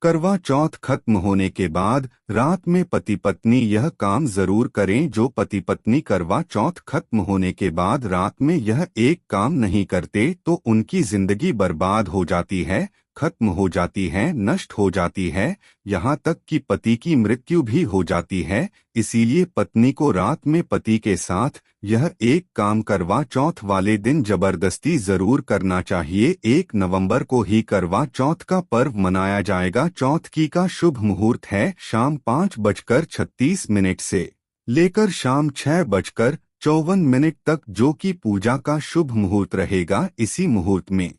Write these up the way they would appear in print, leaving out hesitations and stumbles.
करवा चौथ खत्म होने के बाद रात में पति पत्नी यह काम जरूर करें। जो पति पत्नी करवा चौथ खत्म होने के बाद रात में यह एक काम नहीं करते तो उनकी जिंदगी बर्बाद हो जाती है, खत्म हो जाती है, नष्ट हो जाती है, यहाँ तक कि पति की मृत्यु भी हो जाती है। इसीलिए पत्नी को रात में पति के साथ यह एक काम करवा चौथ वाले दिन जबरदस्ती जरूर करना चाहिए। 1 नवंबर को ही करवा चौथ का पर्व मनाया जाएगा। चौथ की का शुभ मुहूर्त है शाम 5:36 से लेकर शाम 6:54 तक, जो कि पूजा का शुभ मुहूर्त रहेगा। इसी मुहूर्त में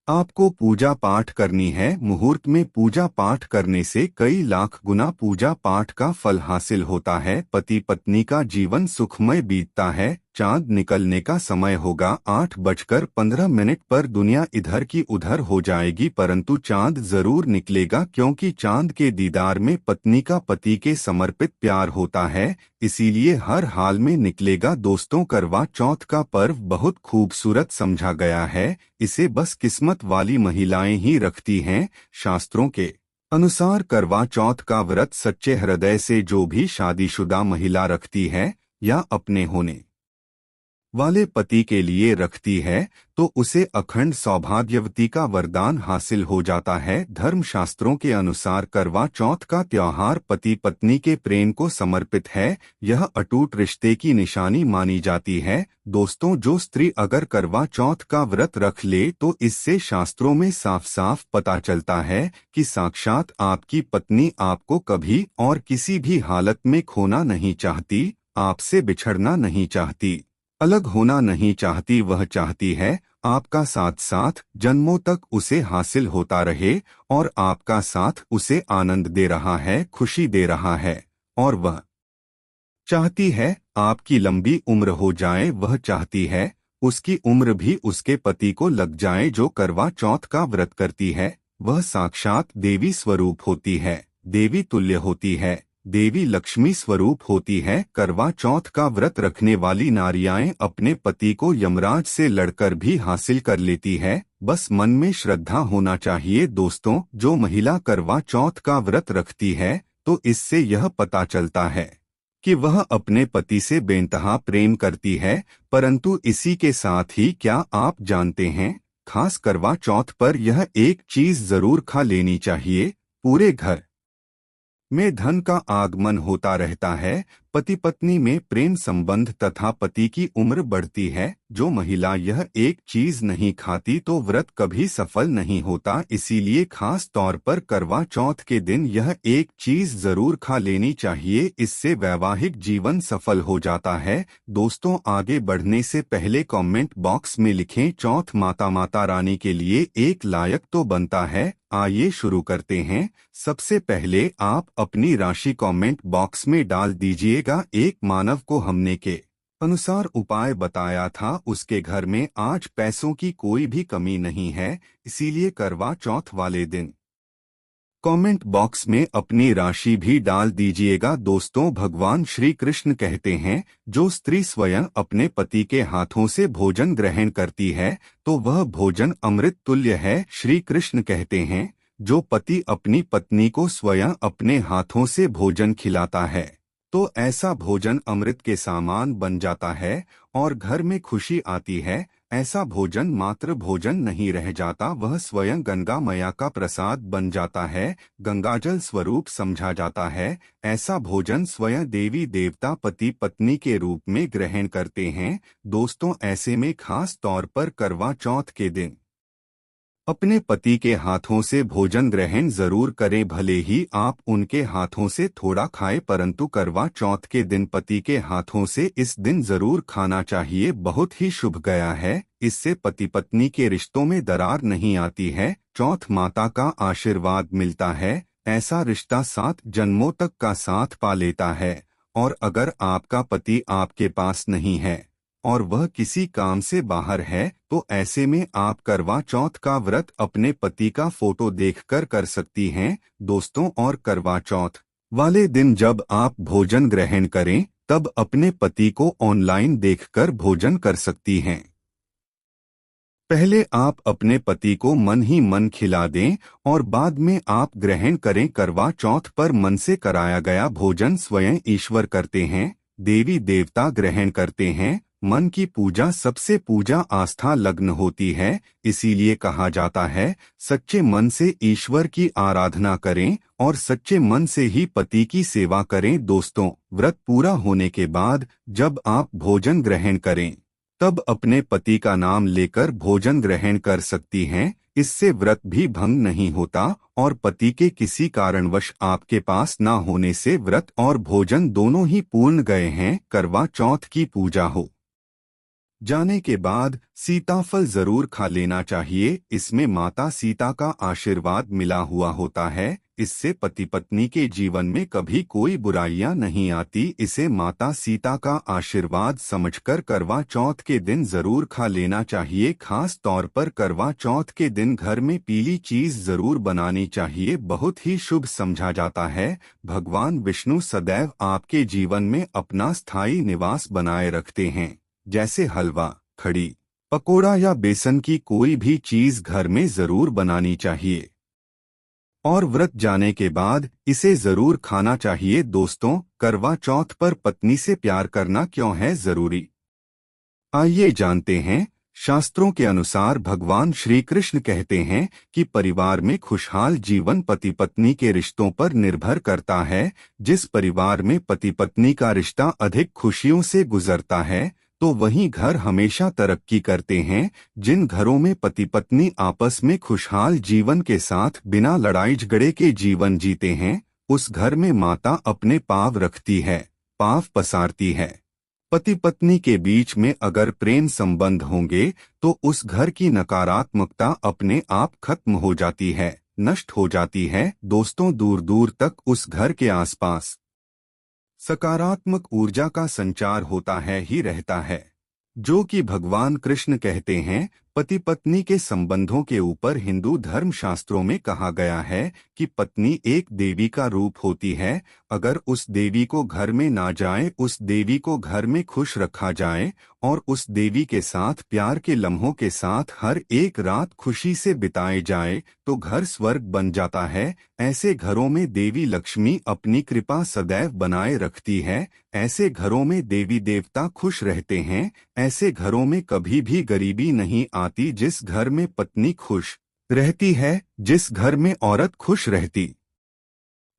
आपको पूजा पाठ करनी है। मुहूर्त में पूजा पाठ करने से कई लाख गुना पूजा पाठ का फल हासिल होता है। पति पत्नी का जीवन सुखमय बीतता है। चांद निकलने का समय होगा 8:15 पर। दुनिया इधर की उधर हो जाएगी परंतु चांद जरूर निकलेगा, क्योंकि चांद के दीदार में पत्नी का पति के समर्पित प्यार होता है, इसीलिए हर हाल में निकलेगा। दोस्तों, करवा चौथ का पर्व बहुत खूबसूरत समझा गया है। इसे बस किस्मत वाली महिलाएं ही रखती हैं। शास्त्रों के अनुसार करवा चौथ का व्रत सच्चे हृदय से जो भी शादीशुदा महिला रखती है या अपने होने वाले पति के लिए रखती है तो उसे अखंड सौभाग्यवती का वरदान हासिल हो जाता है। धर्मशास्त्रों के अनुसार करवा चौथ का त्योहार पति पत्नी के प्रेम को समर्पित है। यह अटूट रिश्ते की निशानी मानी जाती है। दोस्तों, जो स्त्री अगर करवा चौथ का व्रत रख ले तो इससे शास्त्रों में साफ साफ पता चलता है कि साक्षात आपकी पत्नी आपको कभी और किसी भी हालत में खोना नहीं चाहती, आपसे बिछड़ना नहीं चाहती, अलग होना नहीं चाहती। वह चाहती है आपका साथ साथ जन्मों तक उसे हासिल होता रहे और आपका साथ उसे आनंद दे रहा है, खुशी दे रहा है, और वह चाहती है आपकी लंबी उम्र हो जाए। वह चाहती है उसकी उम्र भी उसके पति को लग जाए। जो करवा चौथ का व्रत करती है वह साक्षात देवी स्वरूप होती है, देवी तुल्य होती है, देवी लक्ष्मी स्वरूप होती है। करवा चौथ का व्रत रखने वाली नारियाएं अपने पति को यमराज से लड़कर भी हासिल कर लेती है, बस मन में श्रद्धा होना चाहिए। दोस्तों, जो महिला करवा चौथ का व्रत रखती है तो इससे यह पता चलता है कि वह अपने पति से बेइंतहा प्रेम करती है। परंतु इसी के साथ ही क्या आप जानते हैं, खास करवा चौथ पर यह एक चीज जरूर खा लेनी चाहिए। पूरे घर में धन का आगमन होता रहता है, पति पत्नी में प्रेम संबंध तथा पति की उम्र बढ़ती है। जो महिला यह एक चीज नहीं खाती तो व्रत कभी सफल नहीं होता। इसीलिए खास तौर पर करवा चौथ के दिन यह एक चीज जरूर खा लेनी चाहिए, इससे वैवाहिक जीवन सफल हो जाता है। दोस्तों, आगे बढ़ने से पहले कमेंट बॉक्स में लिखें चौथ माता रानी के लिए एक लायक तो बनता है। आइए शुरू करते हैं। सबसे पहले आप अपनी राशि कमेंट बॉक्स में डाल दीजिएगा। एक मानव को हमने के अनुसार उपाय बताया था, उसके घर में आज पैसों की कोई भी कमी नहीं है, इसीलिए करवा चौथ वाले दिन कमेंट बॉक्स में अपनी राशि भी डाल दीजिएगा। दोस्तों, भगवान श्री कृष्ण कहते हैं, जो स्त्री स्वयं अपने पति के हाथों से भोजन ग्रहण करती है तो वह भोजन अमृत तुल्य है। श्री कृष्ण कहते हैं, जो पति अपनी पत्नी को स्वयं अपने हाथों से भोजन खिलाता है तो ऐसा भोजन अमृत के समान बन जाता है और घर में खुशी आती है। ऐसा भोजन मात्र भोजन नहीं रह जाता, वह स्वयं गंगा मैया का प्रसाद बन जाता है, गंगाजल स्वरूप समझा जाता है। ऐसा भोजन स्वयं देवी देवता पति पत्नी के रूप में ग्रहण करते हैं। दोस्तों, ऐसे में खास तौर पर करवा चौथ के दिन अपने पति के हाथों से भोजन ग्रहण जरूर करें, भले ही आप उनके हाथों से थोड़ा खाएं, परंतु करवा चौथ के दिन पति के हाथों से इस दिन जरूर खाना चाहिए। बहुत ही शुभ गया है, इससे पति पत्नी के रिश्तों में दरार नहीं आती है। चौथ माता का आशीर्वाद मिलता है, ऐसा रिश्ता 7 जन्मों तक का साथ पा लेता है। और अगर आपका पति आपके पास नहीं है और वह किसी काम से बाहर है तो ऐसे में आप करवा चौथ का व्रत अपने पति का फोटो देखकर कर सकती हैं। दोस्तों, और करवा चौथ वाले दिन जब आप भोजन ग्रहण करें तब अपने पति को ऑनलाइन देखकर भोजन कर सकती हैं। पहले आप अपने पति को मन ही मन खिला दें और बाद में आप ग्रहण करें। करवा चौथ पर मन से कराया गया भोजन स्वयं ईश्वर करते हैं, देवी देवता ग्रहण करते हैं। मन की पूजा सबसे पूजा आस्था लग्न होती है। इसीलिए कहा जाता है, सच्चे मन से ईश्वर की आराधना करें और सच्चे मन से ही पति की सेवा करें। दोस्तों, व्रत पूरा होने के बाद जब आप भोजन ग्रहण करें तब अपने पति का नाम लेकर भोजन ग्रहण कर सकती हैं। इससे व्रत भी भंग नहीं होता और पति के किसी कारणवश आपके पास न होने से व्रत और भोजन दोनों ही पूर्ण गए हैं। करवा चौथ की पूजा हो जाने के बाद सीताफल जरूर खा लेना चाहिए। इसमें माता सीता का आशीर्वाद मिला हुआ होता है। इससे पति पत्नी के जीवन में कभी कोई बुराइयां नहीं आती। इसे माता सीता का आशीर्वाद समझकर करवा चौथ के दिन जरूर खा लेना चाहिए। खास तौर पर करवा चौथ के दिन घर में पीली चीज जरूर बनानी चाहिए। बहुत ही शुभ समझा जाता है। भगवान विष्णु सदैव आपके जीवन में अपना स्थायी निवास बनाए रखते हैं। जैसे हलवा, खड़ी, पकोड़ा या बेसन की कोई भी चीज घर में जरूर बनानी चाहिए और व्रत जाने के बाद इसे जरूर खाना चाहिए। दोस्तों, करवा चौथ पर पत्नी से प्यार करना क्यों है जरूरी, आइए जानते हैं। शास्त्रों के अनुसार भगवान श्री कृष्ण कहते हैं कि परिवार में खुशहाल जीवन पति पत्नी के रिश्तों पर निर्भर करता है। जिस परिवार में पति पत्नी का रिश्ता अधिक खुशियों से गुजरता है तो वहीं घर हमेशा तरक्की करते हैं। जिन घरों में पति पत्नी आपस में खुशहाल जीवन के साथ बिना लड़ाई झगड़े के जीवन जीते हैं, उस घर में माता अपने पाँव रखती है, पाँव पसारती है। पति पत्नी के बीच में अगर प्रेम संबंध होंगे तो उस घर की नकारात्मकता अपने आप खत्म हो जाती है, नष्ट हो जाती है। दोस्तों, दूर दूर तक उस घर के आसपास सकारात्मक ऊर्जा का संचार होता है ही रहता है, जो कि भगवान कृष्ण कहते हैं। पति पत्नी के संबंधों के ऊपर हिंदू धर्म शास्त्रों में कहा गया है कि पत्नी एक देवी का रूप होती है। अगर उस देवी को घर में ना जाए, उस देवी को घर में खुश रखा जाए और उस देवी के साथ प्यार के लम्हों के साथ हर एक रात खुशी से बिताए जाए तो घर स्वर्ग बन जाता है। ऐसे घरों में देवी लक्ष्मी अपनी कृपा सदैव बनाए रखती है। ऐसे घरों में देवी देवता खुश रहते हैं। ऐसे घरों में कभी भी गरीबी नहीं आती। जिस घर में पत्नी खुश रहती है, जिस घर में औरत खुश रहती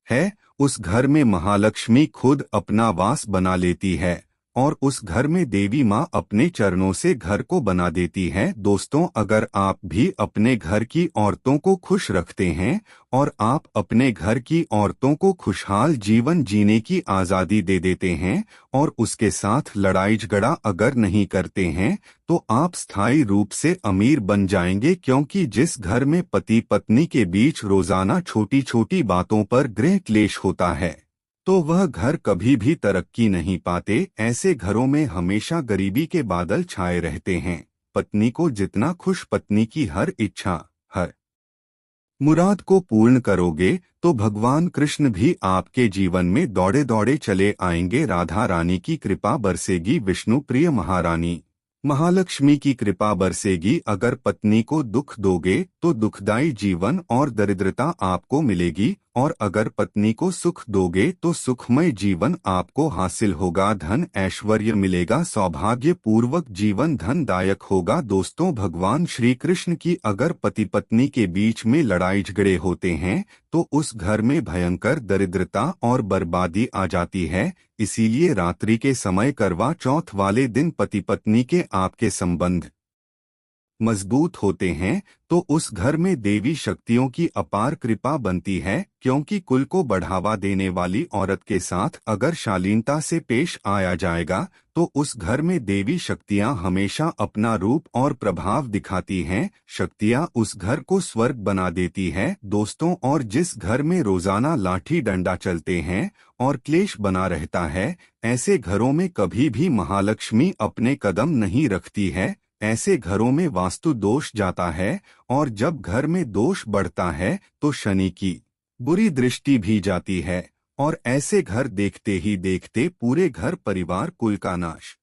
है, उस घर में महालक्ष्मी खुद अपना वास बना लेती है और उस घर में देवी माँ अपने चरणों से घर को बना देती है। दोस्तों, अगर आप भी अपने घर की औरतों को खुश रखते हैं और आप अपने घर की औरतों को खुशहाल जीवन जीने की आज़ादी दे देते हैं और उसके साथ लड़ाई झगड़ा अगर नहीं करते हैं तो आप स्थायी रूप से अमीर बन जाएंगे। क्योंकि जिस घर में पति पत्नी के बीच रोजाना छोटी छोटी बातों पर गृह क्लेश होता है तो वह घर कभी भी तरक्की नहीं पाते। ऐसे घरों में हमेशा गरीबी के बादल छाए रहते हैं। पत्नी को जितना खुश पत्नी की हर इच्छा, हर मुराद को पूर्ण करोगे तो भगवान कृष्ण भी आपके जीवन में दौड़े दौड़े चले आएंगे। राधा रानी की कृपा बरसेगी, विष्णु प्रिय महारानी महालक्ष्मी की कृपा बरसेगी। अगर पत्नी को दुख दोगे तो दुखदाई जीवन और दरिद्रता आपको मिलेगी और अगर पत्नी को सुख दोगे तो सुखमय जीवन आपको हासिल होगा। धन ऐश्वर्य मिलेगा, सौभाग्य पूर्वक जीवन धनदायक होगा। दोस्तों, भगवान श्री कृष्ण की अगर पति पत्नी के बीच में लड़ाई झगड़े होते हैं तो उस घर में भयंकर दरिद्रता और बर्बादी आ जाती है। इसीलिए रात्रि के समय करवा चौथ वाले दिन पति पत्नी के आपके संबंध मजबूत होते हैं तो उस घर में देवी शक्तियों की अपार कृपा बनती है। क्योंकि कुल को बढ़ावा देने वाली औरत के साथ अगर शालीनता से पेश आया जाएगा तो उस घर में देवी शक्तियां हमेशा अपना रूप और प्रभाव दिखाती हैं। शक्तियां उस घर को स्वर्ग बना देती है। दोस्तों, और जिस घर में रोजाना लाठी डंडा चलते हैं और क्लेश बना रहता है, ऐसे घरों में कभी भी महालक्ष्मी अपने कदम नहीं रखती है। ऐसे घरों में वास्तु दोष जाता है और जब घर में दोष बढ़ता है तो शनि की बुरी दृष्टि भी जाती है और ऐसे घर देखते ही देखते पूरे घर परिवार कुल का नाश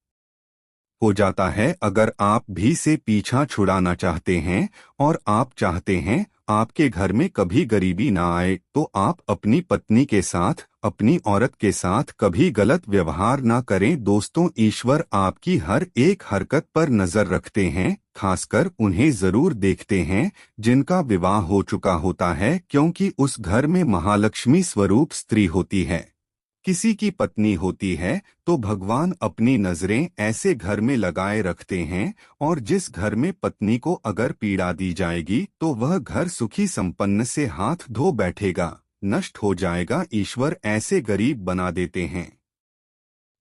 हो जाता है। अगर आप भी से पीछा छुड़ाना चाहते हैं और आप चाहते हैं आपके घर में कभी गरीबी ना आए, तो आप अपनी पत्नी के साथ, अपनी औरत के साथ कभी गलत व्यवहार ना करें। दोस्तों, ईश्वर आपकी हर एक हरकत पर नजर रखते हैं, खासकर उन्हें जरूर देखते हैं जिनका विवाह हो चुका होता है, क्योंकि उस घर में महालक्ष्मी स्वरूप स्त्री होती है। किसी की पत्नी होती है तो भगवान अपनी नजरें ऐसे घर में लगाए रखते हैं, और जिस घर में पत्नी को अगर पीड़ा दी जाएगी तो वह घर सुखी संपन्न से हाथ धो बैठेगा, नष्ट हो जाएगा। ईश्वर ऐसे गरीब बना देते हैं,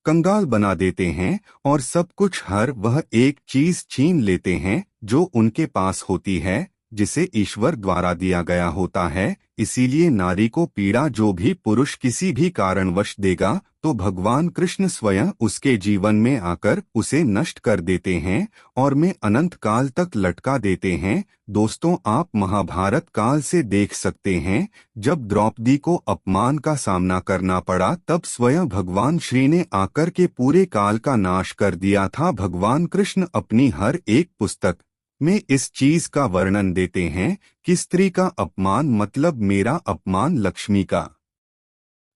कंगाल बना देते हैं, और सब कुछ हर वह एक चीज छीन लेते हैं जो उनके पास होती है, जिसे ईश्वर द्वारा दिया गया होता है। इसीलिए नारी को पीड़ा जो भी पुरुष किसी भी कारणवश देगा, तो भगवान कृष्ण स्वयं उसके जीवन में आकर उसे नष्ट कर देते हैं और में अनंत काल तक लटका देते हैं। दोस्तों, आप महाभारत काल से देख सकते हैं, जब द्रौपदी को अपमान का सामना करना पड़ा, तब स्वयं भगवान श्री ने आकर के पूरे काल का नाश कर दिया था। भगवान कृष्ण अपनी हर एक पुस्तक में इस चीज का वर्णन देते हैं कि स्त्री का अपमान मतलब मेरा अपमान, लक्ष्मी का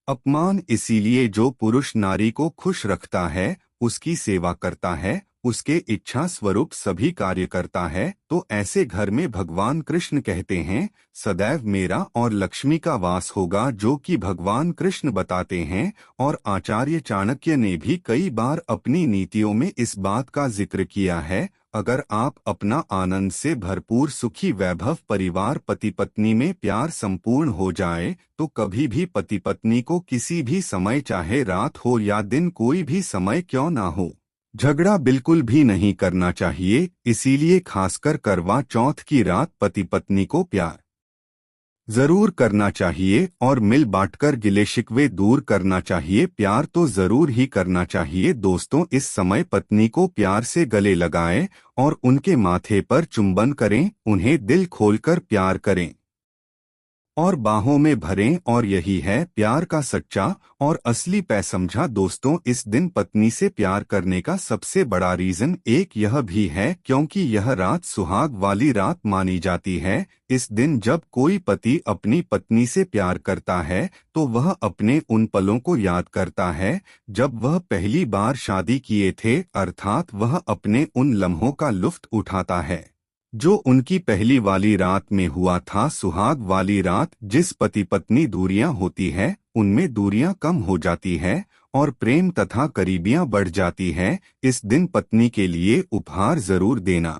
अपमान। इसीलिए जो पुरुष नारी को खुश रखता है, उसकी सेवा करता है, उसके इच्छा स्वरूप सभी कार्य करता है, तो ऐसे घर में भगवान कृष्ण कहते हैं सदैव मेरा और लक्ष्मी का वास होगा, जो कि भगवान कृष्ण बताते हैं। और आचार्य चाणक्य ने भी कई बार अपनी नीतियों में इस बात का जिक्र किया है। अगर आप अपना आनंद से भरपूर सुखी वैभव परिवार पति पत्नी में प्यार संपूर्ण हो जाए, तो कभी भी पति पत्नी को किसी भी समय, चाहे रात हो या दिन, कोई भी समय क्यों ना हो, झगड़ा बिल्कुल भी नहीं करना चाहिए। इसीलिए खासकर करवा चौथ की रात पति पत्नी को प्यार जरूर करना चाहिए और मिल बांटकर गिले शिकवे दूर करना चाहिए। प्यार तो जरूर ही करना चाहिए। दोस्तों, इस समय पत्नी को प्यार से गले लगाएं और उनके माथे पर चुंबन करें, उन्हें दिल खोलकर प्यार करें और बाहों में भरें, और यही है प्यार का सच्चा और असली पैसमझा। दोस्तों, इस दिन पत्नी से प्यार करने का सबसे बड़ा रीजन एक यह भी है क्योंकि यह रात सुहाग वाली रात मानी जाती है। इस दिन जब कोई पति अपनी पत्नी से प्यार करता है, तो वह अपने उन पलों को याद करता है जब वह पहली बार शादी किए थे, अर्थात वह अपने उन लम्हों का लुत्फ उठाता है जो उनकी पहली वाली रात में हुआ था। सुहाग वाली रात जिस पति पत्नी दूरियां होती है, उनमें दूरियां कम हो जाती है और प्रेम तथा करीबियां बढ़ जाती है। इस दिन पत्नी के लिए उपहार जरूर देना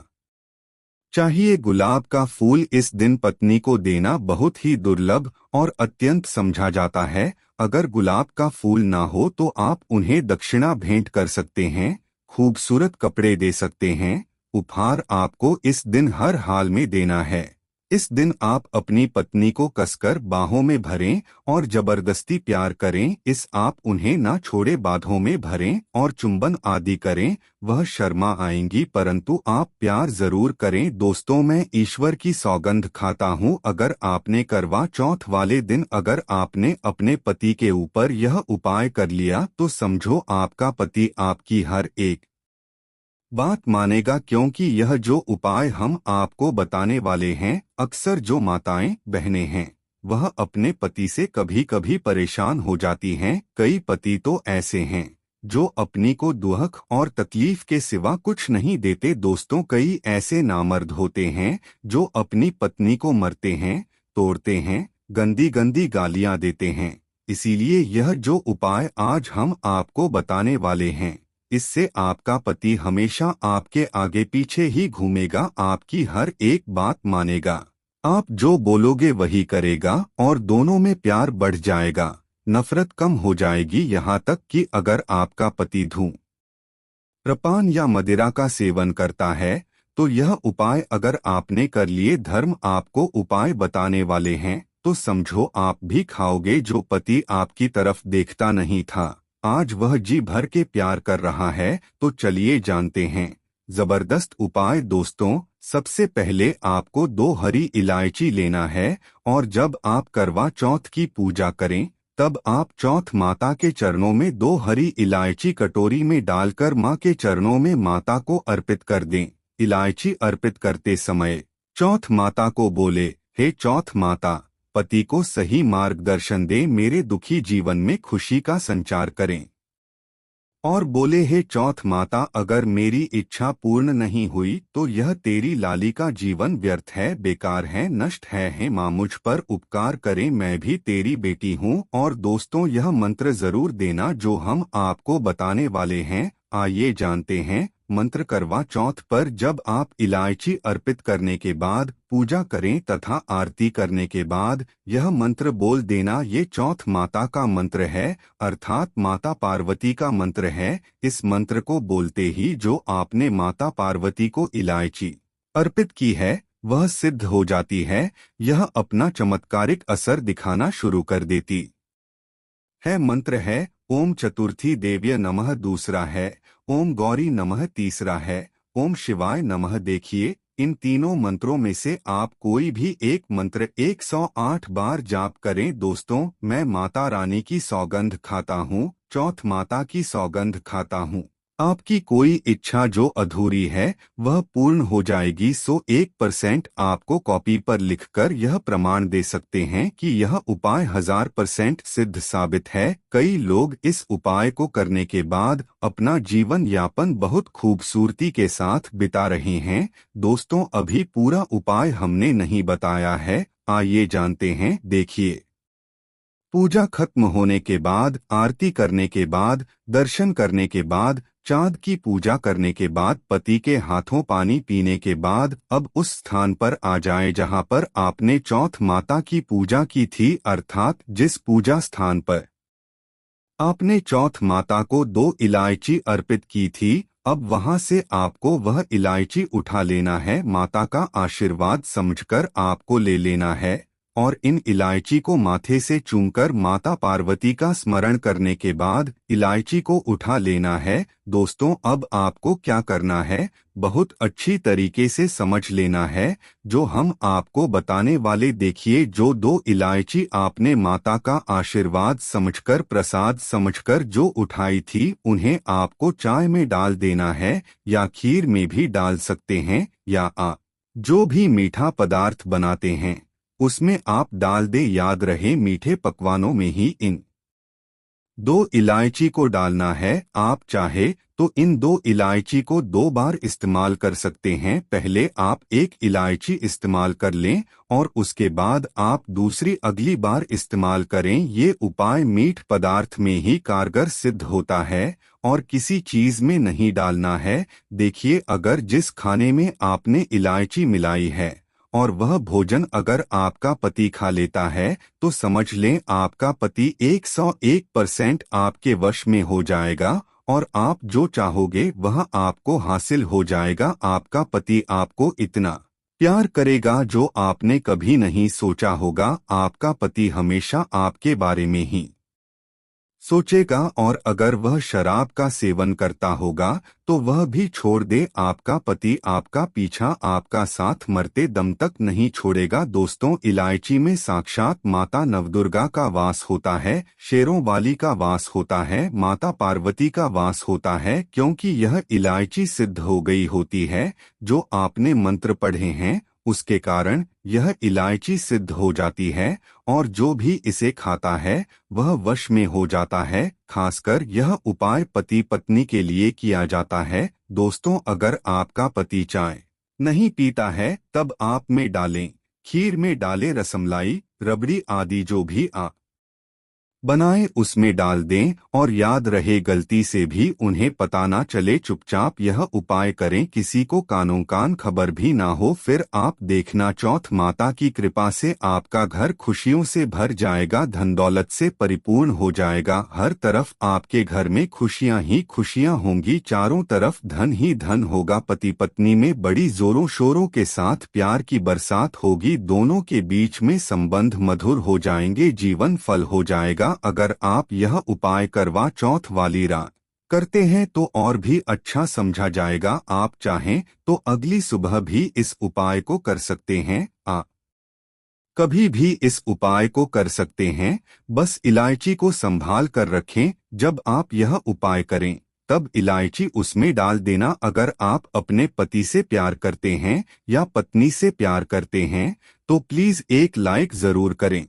चाहिए। गुलाब का फूल इस दिन पत्नी को देना बहुत ही दुर्लभ और अत्यंत समझा जाता है। अगर गुलाब का फूल ना हो तो आप उन्हें दक्षिणा भेंट कर सकते हैं, खूबसूरत कपड़े दे सकते हैं। उपहार आपको इस दिन हर हाल में देना है। इस दिन आप अपनी पत्नी को कसकर बाहों में भरें और जबरदस्ती प्यार करें। इस आप उन्हें ना छोड़े बाहों में भरें और चुंबन आदि करें। वह शर्मा आएंगी, परंतु आप प्यार जरूर करें। दोस्तों, मैं ईश्वर की सौगंध खाता हूँ, अगर आपने करवा चौथ वाले दिन अगर आपने अपने पति के ऊपर यह उपाय कर लिया, तो समझो आपका पति आपकी हर एक बात मानेगा, क्योंकि यह जो उपाय हम आपको बताने वाले हैं, अक्सर जो माताएं बहनें हैं वह अपने पति से कभी कभी परेशान हो जाती हैं। कई पति तो ऐसे हैं जो अपनी को दुख और तकलीफ के सिवा कुछ नहीं देते। दोस्तों, कई ऐसे नामर्द होते हैं जो अपनी पत्नी को मरते हैं, तोड़ते हैं, गंदी गंदी गालियां देते हैं। इसीलिए यह जो उपाय आज हम आपको बताने वाले हैं, इससे आपका पति हमेशा आपके आगे पीछे ही घूमेगा, आपकी हर एक बात मानेगा, आप जो बोलोगे वही करेगा और दोनों में प्यार बढ़ जाएगा, नफरत कम हो जाएगी। यहाँ तक कि अगर आपका पति धूम्रपान या मदिरा का सेवन करता है, तो यह उपाय अगर आपने कर लिए, धर्म आपको उपाय बताने वाले हैं, तो समझो आप भी खाओगे। जो पति आपकी तरफ देखता नहीं था, आज वह जी भर के प्यार कर रहा है। तो चलिए जानते हैं जबरदस्त उपाय। दोस्तों, सबसे पहले आपको 2 हरी इलायची लेना है, और जब आप करवा चौथ की पूजा करें तब आप चौथ माता के चरणों में 2 हरी इलायची कटोरी में डालकर माँ के चरणों में माता को अर्पित कर दें। इलायची अर्पित करते समय चौथ माता को बोले, हे चौथ माता, पति को सही मार्गदर्शन दे, मेरे दुखी जीवन में खुशी का संचार करें। और बोले, हे चौथ माता, अगर मेरी इच्छा पूर्ण नहीं हुई तो यह तेरी लाली का जीवन व्यर्थ है, बेकार है, नष्ट है माँ मुझ पर उपकार करें, मैं भी तेरी बेटी हूँ। और दोस्तों, यह मंत्र जरूर देना जो हम आपको बताने वाले हैं। आइए जानते हैं मंत्र। करवा चौथ पर जब आप इलायची अर्पित करने के बाद पूजा करें तथा आरती करने के बाद यह मंत्र बोल देना। ये चौथ माता का मंत्र है, अर्थात माता पार्वती का मंत्र है। इस मंत्र को बोलते ही जो आपने माता पार्वती को इलायची अर्पित की है वह सिद्ध हो जाती है। यह अपना चमत्कारिक असर दिखाना शुरू कर देती है। मंत्र है ओम चतुर्थी देव्य नमः दूसरा है, ओम गौरी नमः तीसरा है, ओम शिवाय नमः। देखिए, इन तीनों मंत्रों में से आप कोई भी एक मंत्र 108 बार जाप करें। दोस्तों, मैं माता रानी की सौगंध खाता हूँ, चौथ माता की सौगंध खाता हूँ, आपकी कोई इच्छा जो अधूरी है वह पूर्ण हो जाएगी। 100% आपको कॉपी पर लिखकर यह प्रमाण दे सकते हैं कि यह उपाय 1000% सिद्ध साबित है। कई लोग इस उपाय को करने के बाद अपना जीवन यापन बहुत खूबसूरती के साथ बिता रहे हैं। दोस्तों, अभी पूरा उपाय हमने नहीं बताया है, आइए जानते हैं। देखिए, पूजा खत्म होने के बाद, आरती करने के बाद, दर्शन करने के बाद, चांद की पूजा करने के बाद, पति के हाथों पानी पीने के बाद अब उस स्थान पर आ जाएं जहां पर आपने चौथ माता की पूजा की थी, अर्थात जिस पूजा स्थान पर आपने चौथ माता को 2 इलायची अर्पित की थी। अब वहां से आपको वह इलायची उठा लेना है, माता का आशीर्वाद समझकर आपको ले लेना है और इन इलायची को माथे से चूमकर माता पार्वती का स्मरण करने के बाद इलायची को उठा लेना है। दोस्तों, अब आपको क्या करना है, बहुत अच्छी तरीके से समझ लेना है जो हम आपको बताने वाले। देखिए, जो 2 इलायची आपने माता का आशीर्वाद समझकर, प्रसाद समझकर जो उठाई थी, उन्हें आपको चाय में डाल देना है या खीर में भी डाल सकते हैं, या जो भी मीठा पदार्थ बनाते हैं उसमें आप डाल दे। याद रहे, मीठे पकवानों में ही इन 2 इलायची को डालना है। आप चाहे तो इन 2 इलायची को 2 बार इस्तेमाल कर सकते हैं। पहले आप 1 इलायची इस्तेमाल कर लें और उसके बाद आप दूसरी अगली बार इस्तेमाल करें। ये उपाय मीठ पदार्थ में ही कारगर सिद्ध होता है और किसी चीज में नहीं डालना है। देखिए, अगर जिस खाने में आपने इलायची मिलाई है और वह भोजन अगर आपका पति खा लेता है तो समझ लें आपका पति 101% आपके वश में हो जाएगा और आप जो चाहोगे वह आपको हासिल हो जाएगा। आपका पति आपको इतना प्यार करेगा जो आपने कभी नहीं सोचा होगा। आपका पति हमेशा आपके बारे में ही सोचेगा और अगर वह शराब का सेवन करता होगा तो वह भी छोड़ दे। आपका पति आपका पीछा, आपका साथ मरते दम तक नहीं छोड़ेगा। दोस्तों, इलायची में साक्षात माता नवदुर्गा का वास होता है, शेरों वाली का वास होता है, माता पार्वती का वास होता है, क्योंकि यह इलायची सिद्ध हो गई होती है। जो आपने मंत्र पढ़े हैं उसके कारण यह इलायची सिद्ध हो जाती है और जो भी इसे खाता है वह वश में हो जाता है। खासकर यह उपाय पति पत्नी के लिए किया जाता है। दोस्तों, अगर आपका पति चाय नहीं पीता है तब आप में डालें, खीर में डालें, रसमलाई, रबड़ी आदि जो भी आप बनाए उसमें डाल दें और याद रहे गलती से भी उन्हें पता ना चले। चुपचाप यह उपाय करें, किसी को कानों कान खबर भी ना हो। फिर आप देखना, चौथ माता की कृपा से आपका घर खुशियों से भर जाएगा, धन दौलत से परिपूर्ण हो जाएगा। हर तरफ आपके घर में खुशियां ही खुशियां होंगी, चारों तरफ धन ही धन होगा। पति पत्नी में बड़ी जोरों शोरों के साथ प्यार की बरसात होगी, दोनों के बीच में संबंध मधुर हो जाएंगे, जीवन फल हो जाएगा। अगर आप यह उपाय करवा चौथ वाली रात करते हैं तो और भी अच्छा समझा जाएगा। आप चाहें तो अगली सुबह भी इस उपाय को कर सकते हैं। कभी भी इस उपाय को कर सकते हैं। बस इलायची को संभाल कर रखें। जब आप यह उपाय करें तब इलायची उसमें डाल देना। अगर आप अपने पति से प्यार करते हैं या पत्नी से प्यार करते हैं तो प्लीज एक लाइक जरूर करें।